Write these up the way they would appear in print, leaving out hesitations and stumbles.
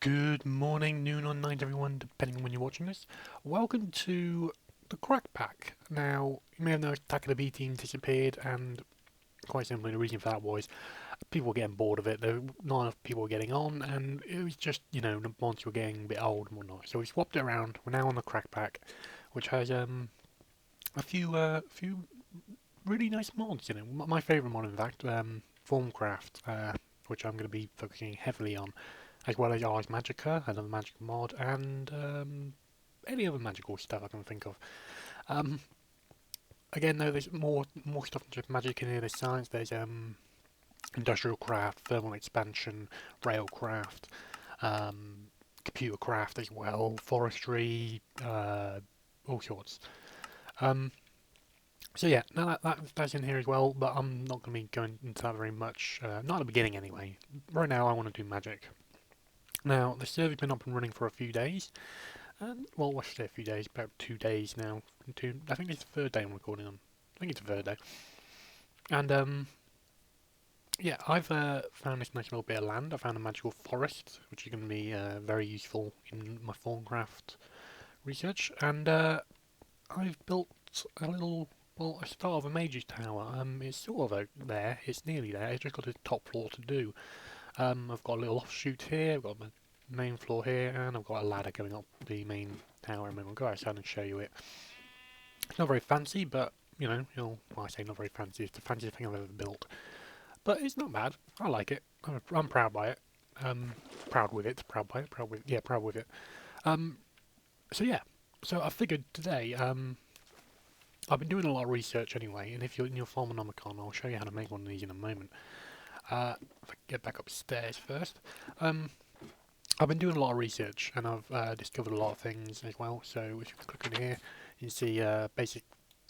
Good morning, noon, or night, everyone, depending on when you're watching this. Welcome to the Crackpack. Now, you may have noticed Attack of the B Team disappeared, and quite simply, the reason for that was people were getting bored of it. Not enough people were getting on, and it was just, the mods were getting a bit old and whatnot. So we swapped it around. We're now on the Crackpack, which has a few really nice mods. My favourite mod, in fact, Thaumcraft, which I'm going to be focusing heavily on, as well as Ars Magica, another magic mod, and any other magical stuff I can think of. Um, Again, though, there's more stuff than just magic in here. There's science. There's industrial craft, thermal expansion, railcraft, computer craft as well, forestry, all sorts. Um, so yeah, now that's in here as well, but I'm not going to be going into that very much. Not at the beginning, anyway. Right now, I want to do magic. Now, the server's been up and running for a few days. Well, what's say a few days? About 2 days now. I think it's the third day I'm recording on. I think it's the third day. And, yeah, I've found this nice little bit of land. I found a magical forest, which is going to be very useful in my Thaumcraft research. And I've built a little, well, a start of a mage's tower. It's sort of there. It's nearly there. It's just got a top floor to do. I've got a little offshoot here, I've got my main floor here, and I've got a ladder going up the main tower, and we'll go outside and show you it. It's not very fancy, but, well, I say not very fancy, it's the fanciest thing I've ever built. But it's not bad, I like it, I'm proud by it, proud with it. So yeah, so I figured today, I've been doing a lot of research anyway, and if you're in your Farmonomicon, I'll show you how to make one of these in a moment. If I get back upstairs first. I've been doing a lot of research and I've discovered a lot of things as well. So if you click in here, you can see basic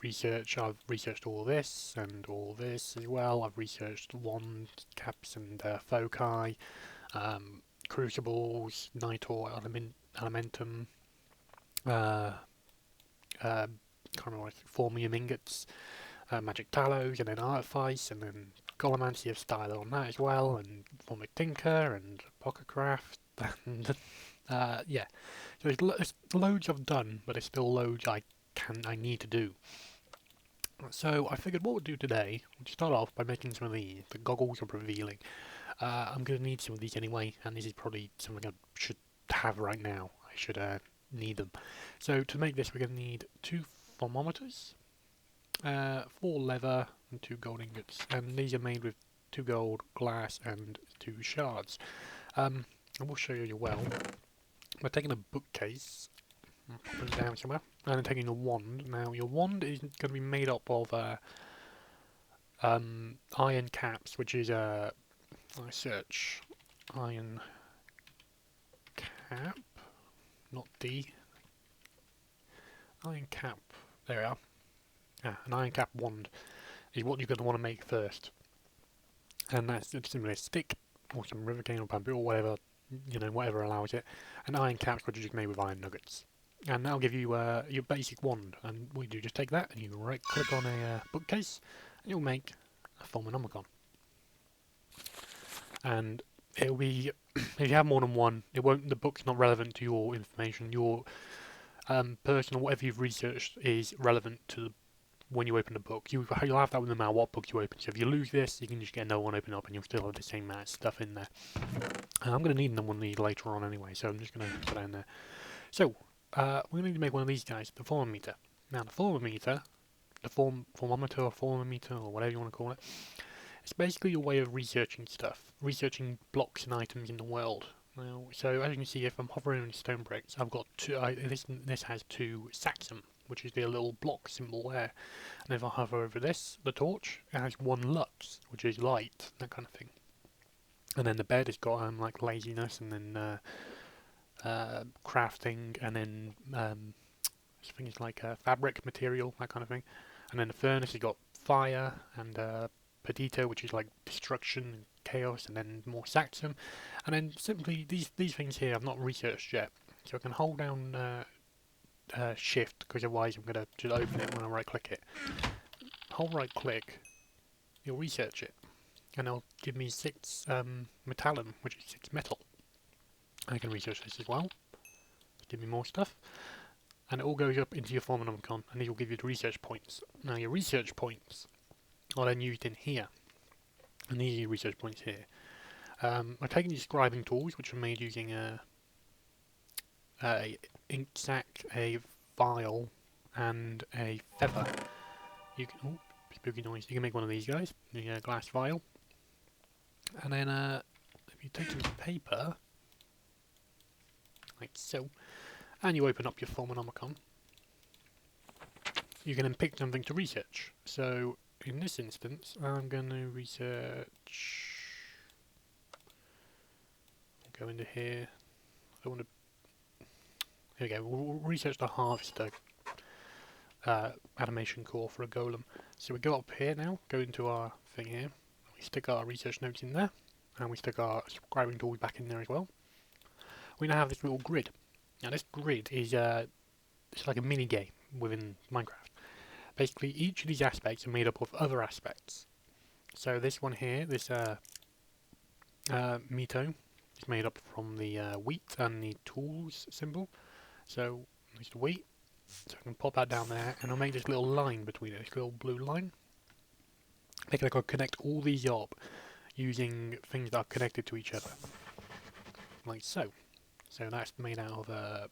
research. I've researched all this and all this as well. I've researched wand caps and foci, crucibles, nitor, elementum, can't remember what formium ingots, magic tallows, and then artifice, and then Golomancy of style on that as well, and Formic Tinker, and Pocketcraft, and yeah. So there's loads I've done, but there's still loads I need to do. So I figured what we'll do today, we'll start off by making some of these. The goggles are revealing. I'm going to need some of these anyway, and this is probably something I should have right now. I should need them. So to make this, we're going to need 2 thermometers, 4 leather, and 2 gold ingots, and these are made with 2 gold, glass, and 2 shards. I will show you well. We're taking a bookcase, put it down somewhere, and then taking a wand. Now your wand is going to be made up of iron caps, which is I search iron cap, not D. Iron cap. There we are. An iron cap wand is what you're going to want to make first, and that's simply a stick or some river cane or bamboo or whatever, whatever allows it. An iron cap, which is just made with iron nuggets, and that'll give you your basic wand. And what you do, just take that and you right click on a bookcase, and you'll make a Farmonomicon. And it'll be if you have more than one, it won't. The book's not relevant to your information. Your personal whatever you've researched is relevant to when you open the book. You'll have that no matter what book you open. So if you lose this, you can just get another one open up and you'll still have the same amount of stuff in there. I'm going to need one of these later on anyway, so I'm just going to put that in there. So, we're going to need to make one of these guys, the thermometer. Now, the thermometer, the thermometer or thermometer or whatever you want to call it, it's basically a way of researching stuff, researching blocks and items in the world. Now, so as you can see, if I'm hovering on stone bricks, I've got 2. This has 2 saxum, which is the little block symbol there. And if I hover over this, the torch, it has 1 lux, which is light, that kind of thing. And then the bed has got like laziness, and then crafting, and then things like fabric material, that kind of thing. And then the furnace has got fire and Pedito, which is like destruction and chaos, and then more saxum. And then simply these things here I've not researched yet, so I can hold down shift, because otherwise I'm going to just open it when I right click it. Hold right click, you'll research it, and it'll give me 6 metallum, which is 6 metal. I can research this as well. Give me more stuff. And it all goes up into your Thaumcraft, and these will give you the research points. Now your research points are then used in here. And these are your research points here. I've taken these scribing tools, which are made using a ink sac, a file, and a feather. You can, oh, spooky noise. You can make one of these guys, the glass vial. And then if you take some paper, like so, and you open up your Thaumcraft, you can then pick something to research. So in this instance, I'm going to research. I'll go into here. I want to. Here we go. We'll research the harvester animation core for a golem. So we go up here now. Go into our thing here. We stick our research notes in there, and we stick our scribing tools back in there as well. We now have this little grid. Now this grid is it's like a mini game within Minecraft. Basically, each of these aspects are made up of other aspects. So this one here, this Mito, is made up from the wheat and the tools symbol. So there's the wheat. So I can pop that down there, and I'll make this little line between it, this little blue line. Make it like I'll connect all these up using things that are connected to each other, like so. So that's made out of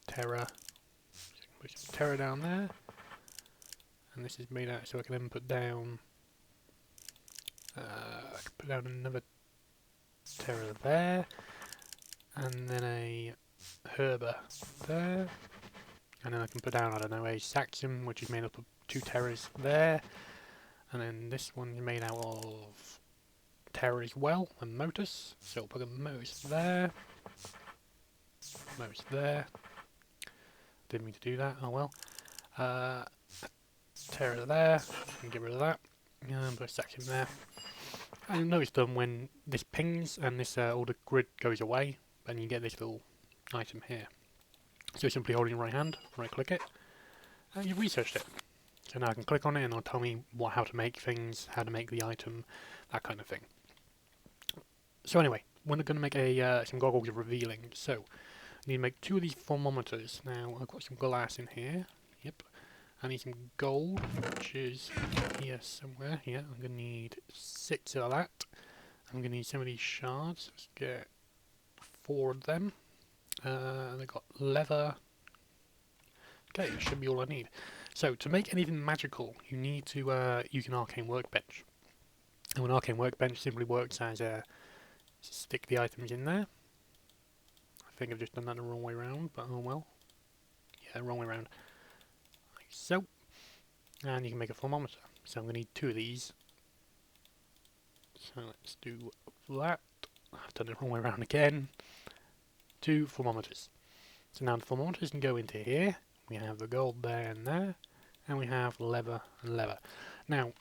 Terra. Put some Terra down there, and this is made out. So I can then put down. I can put down another Terra there, and then a Herba there, and then I can put down, I don't know, a Saxon, which is made up of 2 Terras there, and then this one's made out of Terra as well, and Motus. So I'll put a Motus there. Motus there. Didn't mean to do that, oh well. Terra there, can get rid of that. And put a Saxon there. And you'll notice them when this pings and this all the grid goes away, and you get this little item here. So simply holding your right hand, right click it, and you've researched it. So now I can click on it and it'll tell me how to make things, how to make the item, that kind of thing. So anyway, we're going to make some goggles of revealing. So I need to make 2 of these thermometers. Now I've got some glass in here. Yep. I need some gold, which is here somewhere. Yeah, I'm going to need 6 of that. I'm going to need some of these shards. Let's get 4 of them. And I've got leather. Okay, that should be all I need. So to make anything magical, you need to use an arcane workbench. And an arcane workbench simply works as stick the items in there. I think I've just done that the wrong way around, but oh well. Yeah, wrong way around. Like so. And you can make a thermometer. So I'm going to need 2 of these. So let's do that. I've done it the wrong way around again. 2 thermometers. So now the thermometers can go into here. We have the gold there and there, and we have leather and leather. Now,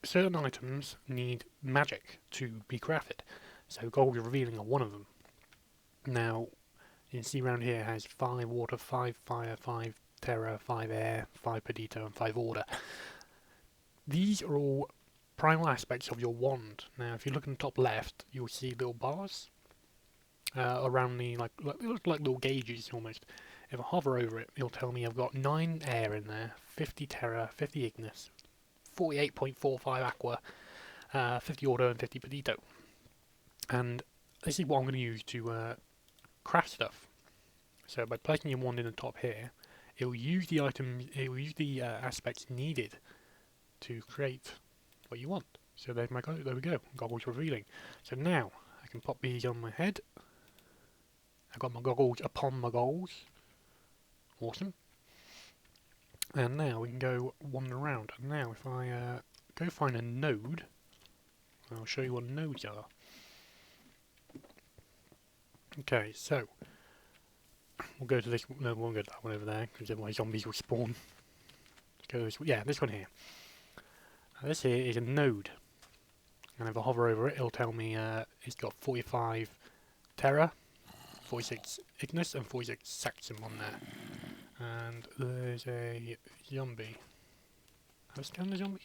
certain items need magic to be crafted, so gold revealing are one of them. Now, you can see around here it has 5 water, 5 fire, 5 terra, 5 air, 5 pedito, and 5 order. These are all primal aspects of your wand. Now, if you look in the top left, you'll see little bars around the, like they look like little gauges almost. If I hover over it, it'll tell me I've got 9 air in there, 50 terra, 50 ignis, 48.45 aqua, 50 order, and 50 pedito. And this is what I'm going to use to craft stuff. So by placing your wand in the top here, it will use the items, it will use the aspects needed to create what you want. So there's my there we go, goggles revealing. So now I can pop these on my head. I've got my goggles upon my goggles. Awesome. And now we can go wander around. And now if I go find a node, I'll show you what nodes are. Okay, so we'll go to this. No, we won't go to that one over there because otherwise zombies will spawn. Let's go to this. Yeah, this one here. This here is a node, and if I hover over it, it'll tell me it's got 45 terra, 46 ignis, and 46 saxum on there. And there's a zombie. Have I scanned the zombie?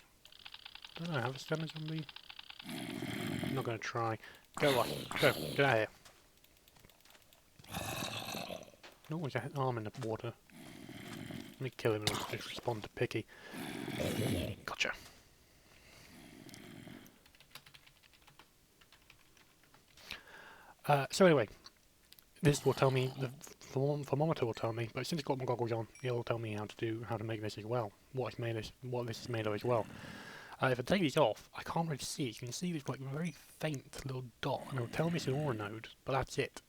I don't know. Have I scanned the zombie? I'm not going to try. Go on. Go. Get out of here. Oh, there's an arm in the water. Let me kill him and I'll just respond to Picky. Gotcha. So anyway, this will tell me, the thermometer will tell me, but since I've got my goggles on, it'll tell me how to make this as well. What this is made of as well. If I take these off, I can't really see. You can see this like very faint little dot, and it'll tell me it's an aura node, but that's it.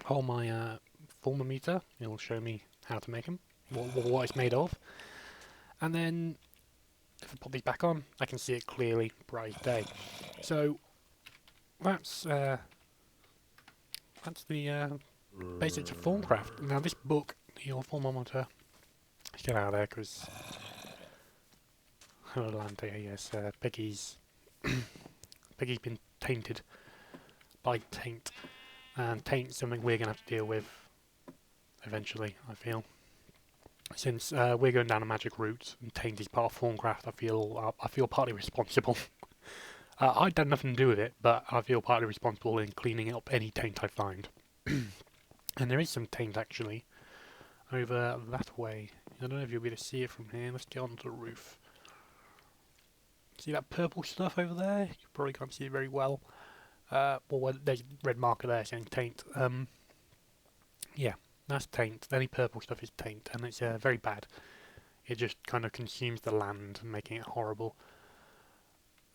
Hold my thermometer, it'll show me how to make them, what it's made of, and then if I pop these back on, I can see it clearly, bright as day. So that's the basics of Thaumcraft. Now this book, your thermometer, let's get out of there because yes, Peggy's been tainted by taint, and taint's something we're gonna have to deal with eventually. I feel, since we're going down a magic route and taint is part of Thaumcraft, I feel partly responsible. I've done nothing to do with it, but I feel partly responsible in cleaning up any taint I find. And there is some taint actually over that way. I don't know if you'll be able to see it from here. Let's get onto the roof. See that purple stuff over there? You probably can't see it very well. Well, there's a red marker there saying taint. Yeah, that's taint. Any purple stuff is taint, and it's very bad. It just kind of consumes the land, making it horrible.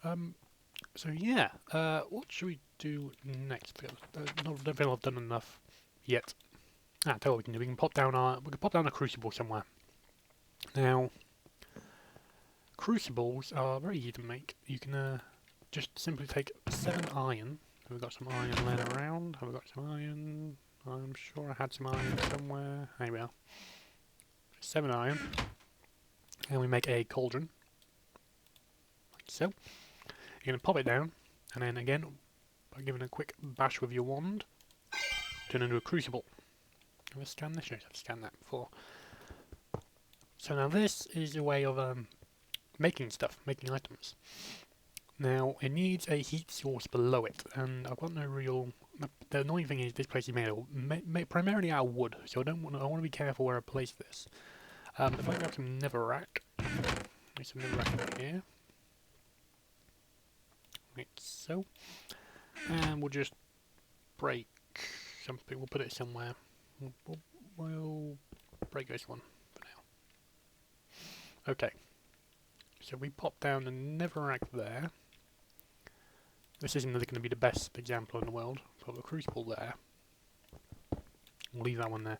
So yeah, what should we do next? I don't feel I've done enough yet. Tell you what we can do. We can pop down a crucible somewhere. Now, crucibles are very easy to make. You can just simply take 7 iron. Have we got some iron laying around? Have we got some iron? I'm sure I had some iron somewhere. There we are. 7 iron. And we make a cauldron. Like so. You're going to pop it down. And then again, by giving a quick bash with your wand, turn into a crucible. Have I scanned this? Yes, I've scanned that before. So now this is a way of making stuff, making items. Now it needs a heat source below it, and I've got no real. The annoying thing is this place is made primarily out of wood, so I want to be careful where I place this. If I grab some netherrack, there's some netherrack here, like so, and we'll just break something. We'll put it somewhere. We'll break this one for now. Okay. So we pop down the netherrack there. This isn't going to be the best example in the world. Put the crucible there. We'll leave that one there.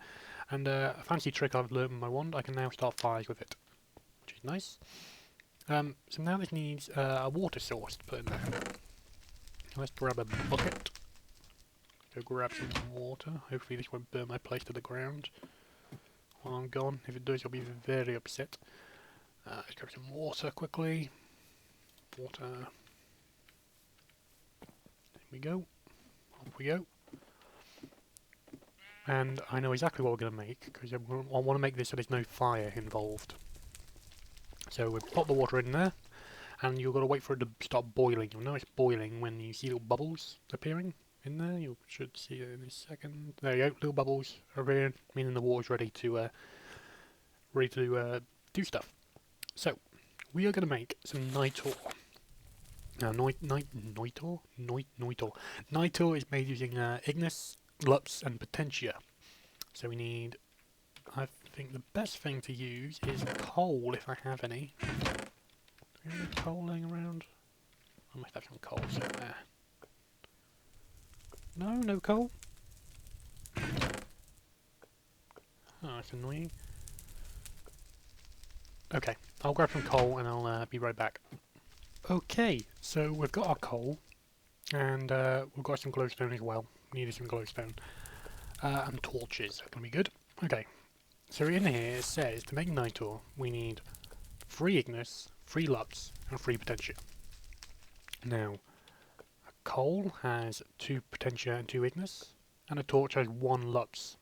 And a fancy trick I've learned with my wand, I can now start fires with it, which is nice. So now this needs a water source to put in there. Let's grab a bucket. Go grab some water. Hopefully this won't burn my place to the ground while I'm gone. If it does, I'll be very upset. Let's grab some water quickly. Water. There we go. Off we go. And I know exactly what we're going to make, because I want to make this so there's no fire involved. So we pop the water in there, and you've got to wait for it to start boiling. You'll know it's boiling when you see little bubbles appearing in there. You should see it in a second. There you go, little bubbles are appearing, meaning the water's ready to do stuff. So, we are going to make some nitor. Now, nitor is made using Ignis, Lux, and Potentia. So we need, I think the best thing to use is coal, if I have any. Do we have any coal laying around? I must have some coal somewhere. No coal? Oh, that's annoying. Okay, I'll grab some coal and I'll be right back. Okay, so we've got our coal, and we've got some glowstone as well. Needed some glowstone. And torches, that can be good. Okay, so in here it says to make nitor we need 3 Ignis, 3 Lux, and 3 Potentia. Now, a coal has 2 Potentia and 2 Ignis, and a torch has 1 Lux.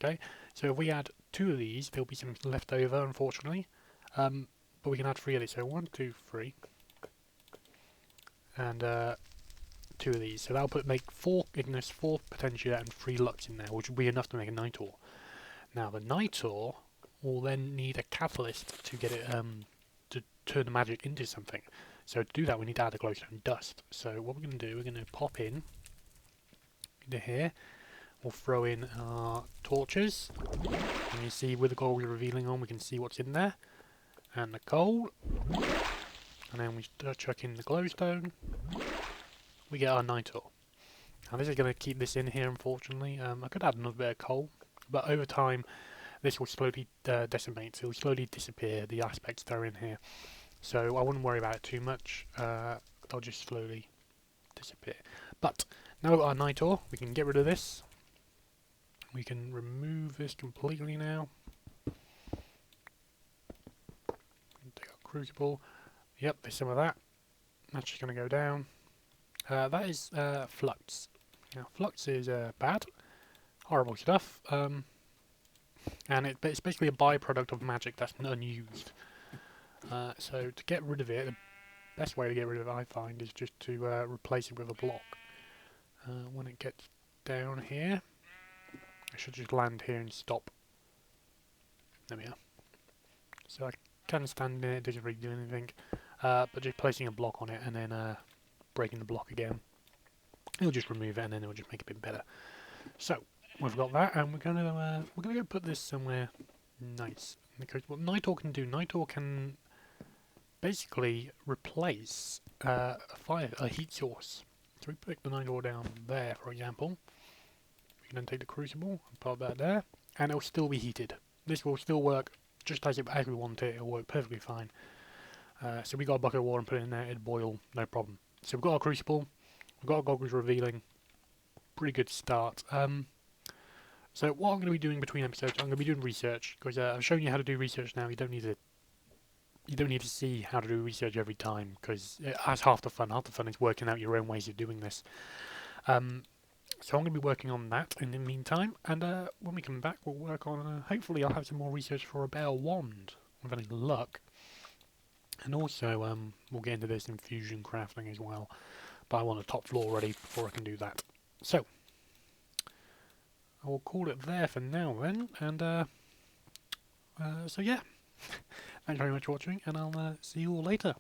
Okay, so if we add 2 of these, there'll be some left over, unfortunately. But we can add 3 of these, so 1, 2, 3. And 2 of these. So that'll make 4 Ignis, 4 Potentia, and 3 Lux in there, which will be enough to make a Night Ore. Now the Night Ore will then need a catalyst to get it to turn the magic into something. So to do that, we need to add a glowstone dust. So what we're going to do, we're going to pop in into here. We'll throw in our torches, and you see with the gold revealing on, we can see what's in there, and the coal, and then we chuck in the glowstone. We get our Night Ore. Now this is going to keep this in here, unfortunately. I could add another bit of coal, but over time this will slowly decimate, so it will slowly disappear, the aspects that are in here. So I wouldn't worry about it too much, they'll just slowly disappear. But now we've got our Night Ore, we can get rid of this. We can remove this completely now. Take our crucible. Yep, there's some of that. That's just going to go down. That is flux. Now, flux is bad, horrible stuff, and it's basically a byproduct of magic that's unused. So to get rid of it, the best way to get rid of it, I find, is just to replace it with a block. When it gets down here, I should just land here and stop. There we are. So I can stand in it, it doesn't really do anything, but just placing a block on it and then breaking the block again, it'll just remove it and then it'll just make it a bit better. So we've got that, and we're gonna go put this somewhere nice, because what Night Ore can do, Night Ore can basically replace a heat source. So we put the Night Ore down there, for example. We can then take the crucible and pop that there, and it'll still be heated. This will still work just as we want it. It'll work perfectly fine. So we got a bucket of water and put it in there, it'd boil, no problem. So we've got our crucible, we've got our goggles revealing. Pretty good start. So what I'm going to be doing between episodes, I'm going to be doing research, because I've shown you how to do research now. You don't need to see how to do research every time, because that's half the fun. Half the fun is working out your own ways of doing this. So I'm going to be working on that in the meantime, and when we come back we'll work on, hopefully I'll have some more research for a better wand, with any luck. And also we'll get into this infusion crafting as well, but I want a top floor ready before I can do that. So I will call it there for now then, and so yeah, thanks very much for watching, and I'll see you all later.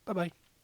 Bye bye.